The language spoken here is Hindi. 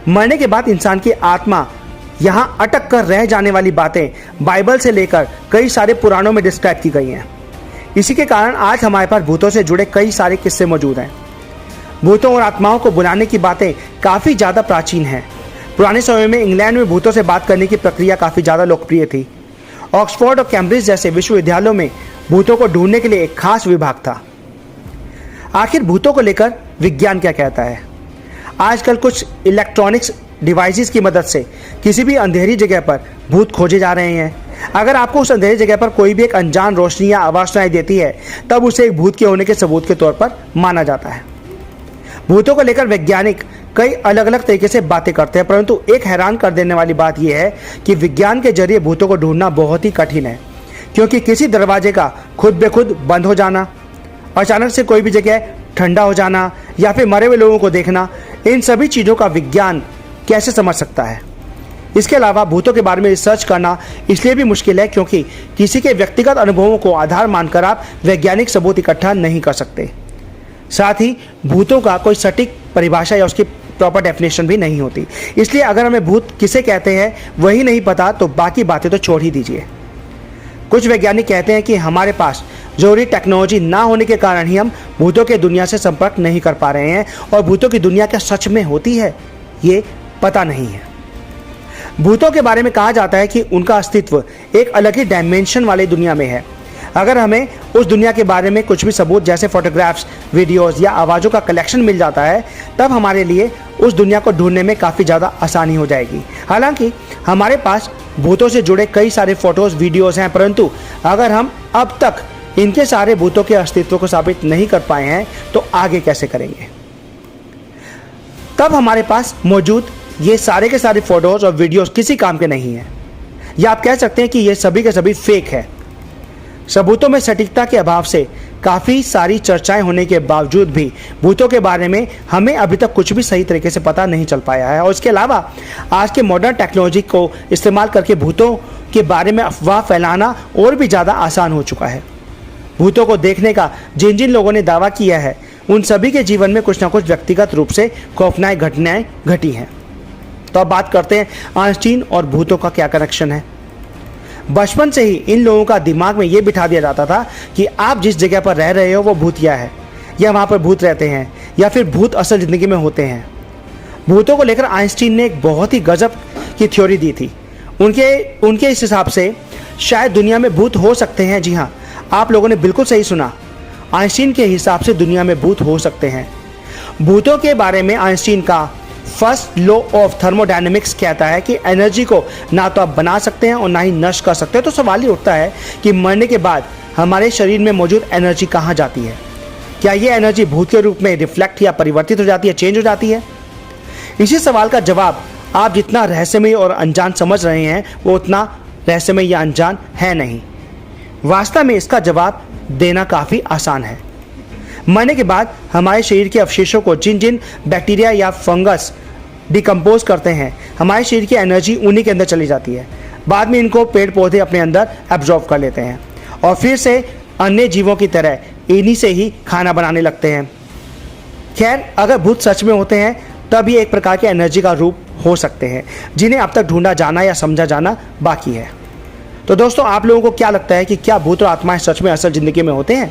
मरने के बाद इंसान की आत्मा यहाँ अटक कर रह जाने वाली बातें बाइबल से लेकर कई सारे पुराणों में डिस्क्राइब की गई हैं। इसी के कारण आज हमारे पास भूतों से जुड़े कई सारे किस्से मौजूद हैं। भूतों और आत्माओं को बुलाने की बातें काफ़ी ज़्यादा प्राचीन हैं। पुराने समय में इंग्लैंड में भूतों से बात करने की प्रक्रिया काफ़ी ज़्यादा लोकप्रिय थी। ऑक्सफोर्ड और कैम्ब्रिज जैसे विश्वविद्यालयों में भूतों को ढूंढने के लिए एक खास विभाग था। आखिर भूतों को लेकर विज्ञान क्या कहता है? आजकल कुछ इलेक्ट्रॉनिक्स डिवाइसेस की मदद से किसी भी अंधेरी जगह पर भूत खोजे जा रहे हैं। अगर आपको उस अंधेरी जगह पर कोई भी एक अनजान रोशनी या आवाज सुनाई देती है, तब उसे एक भूत के होने के सबूत के तौर पर माना जाता है। भूतों को लेकर वैज्ञानिक कई अलग अलग तरीके से बातें करते हैं, परंतु एक हैरान कर देने वाली बात यह है कि विज्ञान के जरिए भूतों को ढूंढना बहुत ही कठिन है, क्योंकि किसी दरवाजे का खुद ब खुद बंद हो जाना, अचानक से कोई भी जगह ठंडा हो जाना या फिर मरे हुए लोगों को देखना, इन सभी चीज़ों का विज्ञान कैसे समझ सकता है? इसके अलावा भूतों के बारे में रिसर्च करना इसलिए भी मुश्किल है क्योंकि किसी के व्यक्तिगत अनुभवों को आधार मानकर आप वैज्ञानिक सबूत इकट्ठा नहीं कर सकते। साथ ही भूतों का कोई सटीक परिभाषा या उसकी प्रॉपर डेफिनेशन भी नहीं होती। इसलिए अगर हमें भूत किसे कहते हैं वही नहीं पता तो बाकी बातें तो छोड़ ही दीजिए। कुछ वैज्ञानिक कहते हैं कि हमारे पास जरूरी टेक्नोलॉजी ना होने के कारण ही हम भूतों के दुनिया से संपर्क नहीं कर पा रहे हैं, और भूतों की दुनिया क्या सच में होती है ये पता नहीं है। भूतों के बारे में कहा जाता है कि उनका अस्तित्व एक अलग ही डायमेंशन वाली दुनिया में है। अगर हमें उस दुनिया के बारे में कुछ भी सबूत जैसे फोटोग्राफ्स, वीडियोस या आवाज़ों का कलेक्शन मिल जाता है, तब हमारे लिए उस दुनिया को ढूंढने में काफ़ी ज़्यादा आसानी हो जाएगी। हालांकि हमारे पास भूतों से जुड़े कई सारे फोटोज़, वीडियोज़ हैं, परंतु अगर हम अब तक इनके सारे भूतों के अस्तित्व को साबित नहीं कर पाए हैं तो आगे कैसे करेंगे? तब हमारे पास मौजूद ये सारे के सारे फोटोज़ और वीडियोज़ किसी काम के नहीं हैं, या आप कह सकते हैं कि ये सभी के सभी फेक है। सबूतों में सटीकता के अभाव से काफ़ी सारी चर्चाएं होने के बावजूद भी भूतों के बारे में हमें अभी तक कुछ भी सही तरीके से पता नहीं चल पाया है। और इसके अलावा आज के मॉडर्न टेक्नोलॉजी को इस्तेमाल करके भूतों के बारे में अफवाह फैलाना और भी ज़्यादा आसान हो चुका है। भूतों को देखने का जिन जिन लोगों ने दावा किया है, उन सभी के जीवन में कुछ ना कुछ व्यक्तिगत रूप से खौफनाक घटनाएं घटी हैं। तो अब बात करते हैं आइंस्टीन और भूतों का क्या कनेक्शन है। बचपन से ही इन लोगों का दिमाग में ये बिठा दिया जाता था कि आप जिस जगह पर रह रहे हो वो भूतिया है, या वहाँ पर भूत रहते हैं, या फिर भूत असल ज़िंदगी में होते हैं। भूतों को लेकर आइंस्टीन ने एक बहुत ही गजब की थ्योरी दी थी। उनके इस हिसाब से शायद दुनिया में भूत हो सकते हैं। जी हाँ, आप लोगों ने बिल्कुल सही सुना। आइंस्टीन के हिसाब से दुनिया में भूत हो सकते हैं। भूतों के बारे में आइंस्टीन का फर्स्ट लॉ ऑफ थर्मोडायनेमिक्स कहता है कि एनर्जी को ना तो आप बना सकते हैं और ना ही नष्ट कर सकते हैं। तो सवाल ही उठता है कि मरने के बाद हमारे शरीर में मौजूद एनर्जी कहाँ जाती है? क्या ये एनर्जी भूत के रूप में रिफ्लेक्ट या परिवर्तित हो जाती है, चेंज हो जाती है? इसी सवाल का जवाब आप जितना रहस्यमय और अनजान समझ रहे हैं वो उतना रहस्यमय या अनजान है नहीं। वास्तव में इसका जवाब देना काफ़ी आसान है। मरने के बाद हमारे शरीर के अवशेषों को जिन जिन बैक्टीरिया या फंगस डिकम्पोज करते हैं, हमारे शरीर की एनर्जी उन्हीं के अंदर चली जाती है। बाद में इनको पेड़ पौधे अपने अंदर एब्जॉर्ब कर लेते हैं और फिर से अन्य जीवों की तरह इन्हीं से ही खाना बनाने लगते हैं। खैर, अगर भूत सच में होते हैं तब ये एक प्रकार के एनर्जी का रूप हो सकते हैं जिन्हें अब तक ढूंढा जाना या समझा जाना बाकी है। तो दोस्तों, आप लोगों को क्या लगता है कि क्या भूत और आत्माएं सच में असल ज़िंदगी में होते हैं?